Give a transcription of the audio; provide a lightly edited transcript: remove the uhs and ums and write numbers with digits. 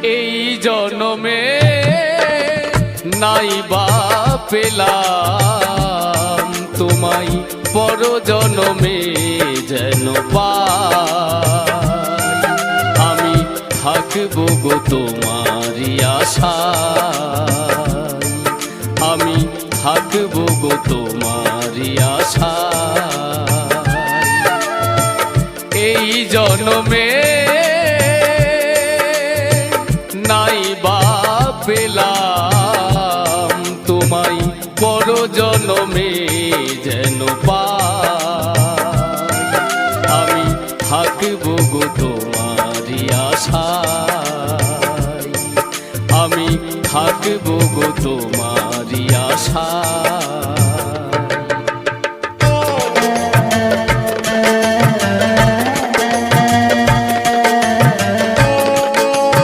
এই জনমে নাই বা পেলাম তোমায়, পর জনমে যেন পাই। আমি থাকবো গো তোমারই আশায়, আমি থাকবো গো তোমারই আশায়। এই জনমে নাই বা পেলাম তোমায়, পর জনমে যেন পাই। আমি থাকবো গো তোমারই আশায়, আমি থাকবো গো তোমারই আশায়।